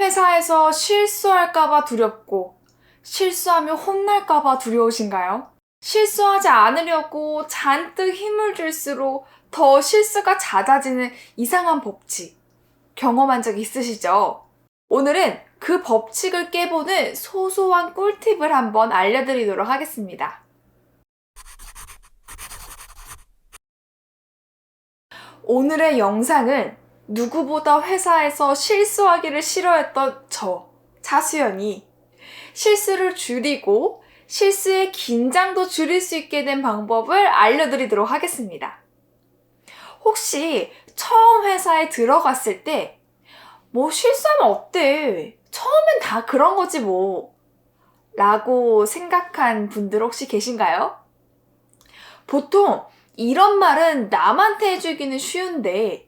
회사에서 실수할까봐 두렵고 실수하면 혼날까봐 두려우신가요? 실수하지 않으려고 잔뜩 힘을 줄수록 더 실수가 잦아지는 이상한 법칙 경험한 적 있으시죠? 오늘은 그 법칙을 깨보는 소소한 꿀팁을 한번 알려드리도록 하겠습니다. 오늘의 영상은 누구보다 회사에서 실수하기를 싫어했던 차수연이 실수를 줄이고 실수의 긴장도 줄일 수 있게 된 방법을 알려드리도록 하겠습니다. 혹시 처음 회사에 들어갔을 때 실수하면 어때? 처음엔 다 그런 거지 라고 생각한 분들 혹시 계신가요? 보통 이런 말은 남한테 해주기는 쉬운데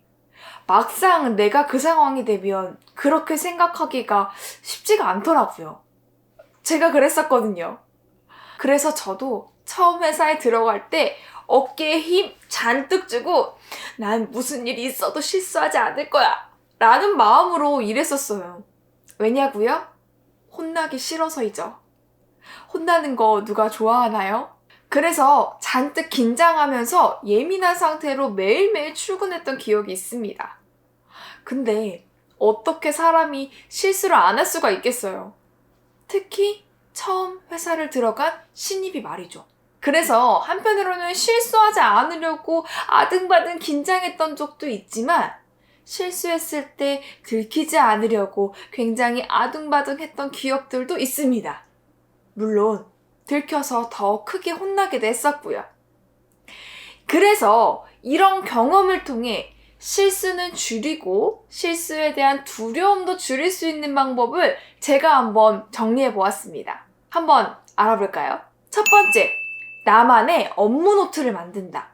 막상 내가 그 상황이 되면 그렇게 생각하기가 쉽지가 않더라고요. 제가 그랬었거든요. 그래서 저도 처음 회사에 들어갈 때 어깨에 힘 잔뜩 주고 난 무슨 일이 있어도 실수하지 않을 거야 라는 마음으로 일했었어요. 왜냐고요? 혼나기 싫어서이죠. 혼나는 거 누가 좋아하나요? 그래서 잔뜩 긴장하면서 예민한 상태로 매일매일 출근했던 기억이 있습니다. 근데 어떻게 사람이 실수를 안 할 수가 있겠어요? 특히 처음 회사를 들어간 신입이 말이죠. 그래서 한편으로는 실수하지 않으려고 아등바등 긴장했던 적도 있지만 실수했을 때 들키지 않으려고 굉장히 아등바등했던 기억들도 있습니다. 물론 들켜서 더 크게 혼나기도 했었고요. 그래서 이런 경험을 통해 실수는 줄이고 실수에 대한 두려움도 줄일 수 있는 방법을 제가 한번 정리해 보았습니다. 한번 알아볼까요? 첫 번째, 나만의 업무 노트를 만든다.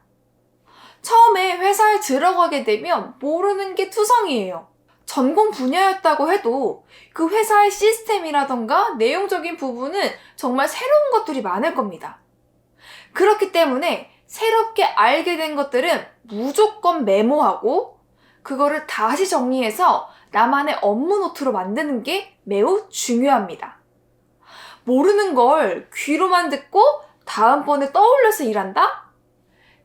처음에 회사에 들어가게 되면 모르는 게 투성이에요. 전공 분야였다고 해도 그 회사의 시스템이라던가 내용적인 부분은 정말 새로운 것들이 많을 겁니다. 그렇기 때문에 새롭게 알게 된 것들은 무조건 메모하고 그거를 다시 정리해서 나만의 업무 노트로 만드는 게 매우 중요합니다. 모르는 걸 귀로만 듣고 다음번에 떠올려서 일한다?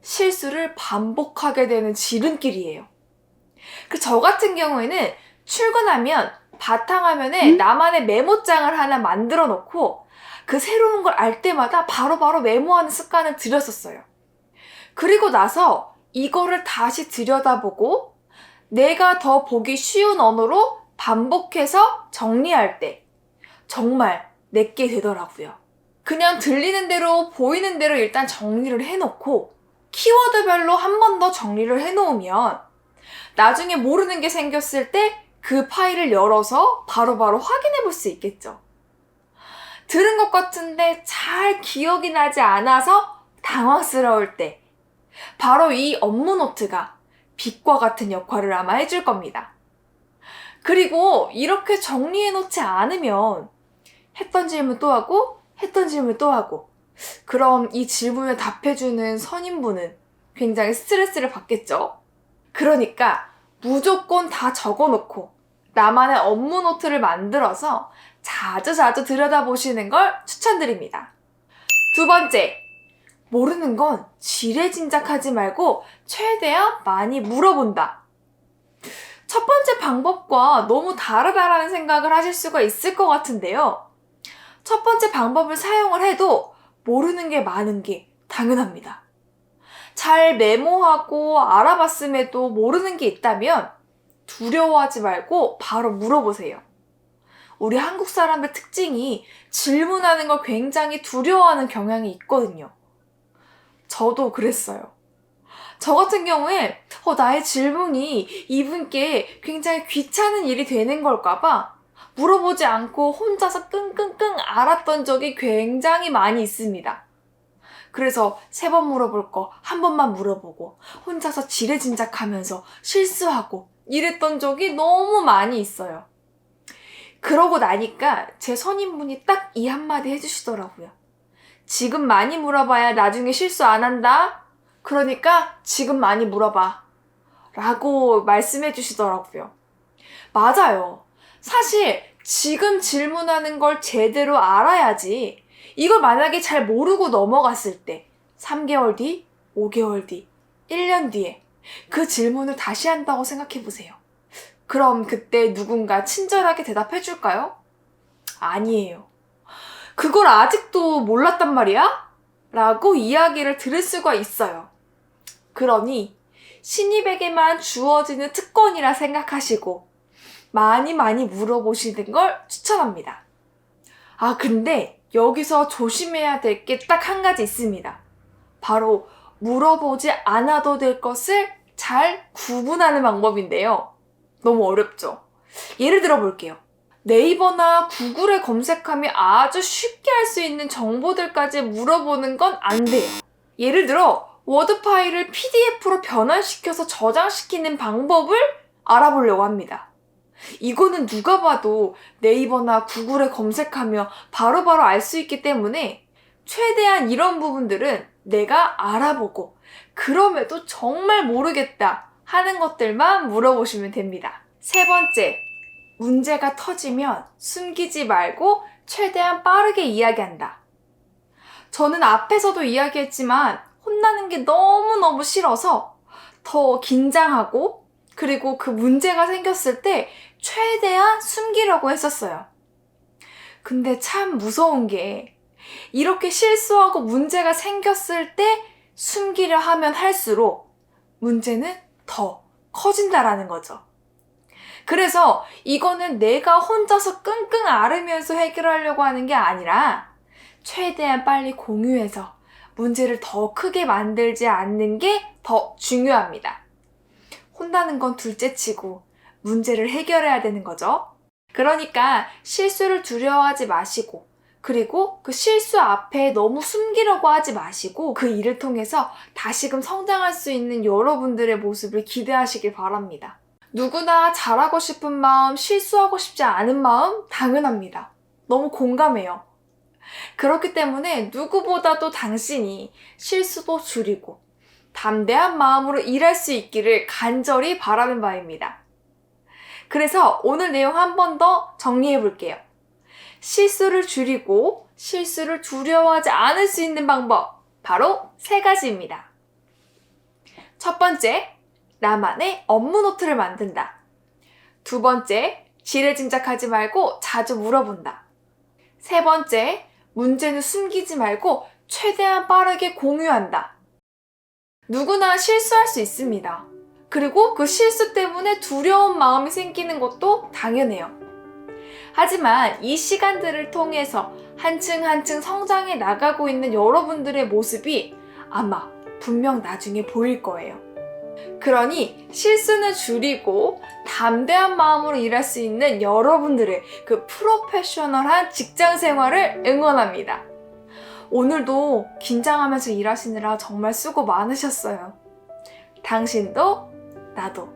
실수를 반복하게 되는 지름길이에요. 저 같은 경우에는 출근하면 바탕화면에 나만의 메모장을 하나 만들어 놓고 그 새로운 걸 알 때마다 바로바로 메모하는 습관을 들였었어요. 그리고 나서 이거를 다시 들여다보고 내가 더 보기 쉬운 언어로 반복해서 정리할 때 정말 내게 되더라고요. 그냥 들리는 대로 보이는 대로 일단 정리를 해놓고 키워드별로 한 번 더 정리를 해놓으면 나중에 모르는 게 생겼을 때 그 파일을 열어서 바로바로 확인해 볼 수 있겠죠. 들은 것 같은데 잘 기억이 나지 않아서 당황스러울 때 바로 이 업무 노트가 빛과 같은 역할을 아마 해줄 겁니다. 그리고 이렇게 정리해 놓지 않으면 했던 질문 또 하고 했던 질문 또 하고 그럼 이 질문을 답해주는 선임분은 굉장히 스트레스를 받겠죠. 그러니까 무조건 다 적어놓고 나만의 업무 노트를 만들어서 자주 들여다보시는 걸 추천드립니다. 두 번째, 모르는 건 지레짐작하지 말고 최대한 많이 물어본다. 첫 번째 방법과 너무 다르다라는 생각을 하실 수가 있을 것 같은데요. 첫 번째 방법을 사용을 해도 모르는 게 많은 게 당연합니다. 잘 메모하고 알아봤음에도 모르는 게 있다면 두려워하지 말고 바로 물어보세요. 우리 한국 사람의 특징이 질문하는 걸 굉장히 두려워하는 경향이 있거든요. 저도 그랬어요. 저 같은 경우에 나의 질문이 이분께 굉장히 귀찮은 일이 되는 걸까봐 물어보지 않고 혼자서 끙끙끙 앓았던 적이 굉장히 많이 있습니다. 그래서 3번 물어볼 거 한 번만 물어보고 혼자서 지레짐작하면서 실수하고 이랬던 적이 너무 많이 있어요. 그러고 나니까 제 선임분이 딱 이 한마디 해주시더라고요. 지금 많이 물어봐야 나중에 실수 안 한다. 그러니까 지금 많이 물어봐. 라고 말씀해 주시더라고요. 맞아요. 사실 지금 질문하는 걸 제대로 알아야지. 이걸 만약에 잘 모르고 넘어갔을 때 3개월 뒤, 5개월 뒤, 1년 뒤에 그 질문을 다시 한다고 생각해 보세요. 그럼 그때 누군가 친절하게 대답해 줄까요? 아니에요. 그걸 아직도 몰랐단 말이야? 라고 이야기를 들을 수가 있어요. 그러니 신입에게만 주어지는 특권이라 생각하시고 많이 물어보시는 걸 추천합니다. 근데 여기서 조심해야 될 게 딱 한 가지 있습니다. 바로 물어보지 않아도 될 것을 잘 구분하는 방법인데요. 너무 어렵죠? 예를 들어 볼게요. 네이버나 구글에 검색하면 아주 쉽게 할 수 있는 정보들까지 물어보는 건 안 돼요. 예를 들어 워드 파일을 PDF로 변환시켜서 저장시키는 방법을 알아보려고 합니다. 이거는 누가 봐도 네이버나 구글에 검색하며 바로바로 알 수 있기 때문에 최대한 이런 부분들은 내가 알아보고 그럼에도 정말 모르겠다 하는 것들만 물어보시면 됩니다. 세 번째, 문제가 터지면 숨기지 말고 최대한 빠르게 이야기한다. 저는 앞에서도 이야기했지만 혼나는 게 너무너무 싫어서 더 긴장하고 그리고 그 문제가 생겼을 때 최대한 숨기려고 했었어요. 근데 참 무서운 게 이렇게 실수하고 문제가 생겼을 때 숨기려 하면 할수록 문제는 더 커진다라는 거죠. 그래서 이거는 내가 혼자서 끙끙 앓으면서 해결하려고 하는 게 아니라 최대한 빨리 공유해서 문제를 더 크게 만들지 않는 게 더 중요합니다. 혼나는 건 둘째치고 문제를 해결해야 되는 거죠. 그러니까 실수를 두려워하지 마시고 그리고 그 실수 앞에 너무 숨기려고 하지 마시고 그 일을 통해서 다시금 성장할 수 있는 여러분들의 모습을 기대하시길 바랍니다. 누구나 잘하고 싶은 마음, 실수하고 싶지 않은 마음 당연합니다. 너무 공감해요. 그렇기 때문에 누구보다도 당신이 실수도 줄이고 담대한 마음으로 일할 수 있기를 간절히 바라는 바입니다. 그래서 오늘 내용 한 번 더 정리해 볼게요. 실수를 줄이고 실수를 두려워하지 않을 수 있는 방법, 바로 3가지입니다. 첫 번째, 나만의 업무 노트를 만든다. 두 번째, 지레짐작하지 말고 자주 물어본다. 세 번째, 문제는 숨기지 말고 최대한 빠르게 공유한다. 누구나 실수할 수 있습니다. 그리고 그 실수 때문에 두려운 마음이 생기는 것도 당연해요. 하지만 이 시간들을 통해서 한층 한층 성장해 나가고 있는 여러분들의 모습이 아마 분명 나중에 보일 거예요. 그러니 실수는 줄이고 담대한 마음으로 일할 수 있는 여러분들의 그 프로페셔널한 직장 생활을 응원합니다. 오늘도 긴장하면서 일하시느라 정말 수고 많으셨어요. 당신도 나도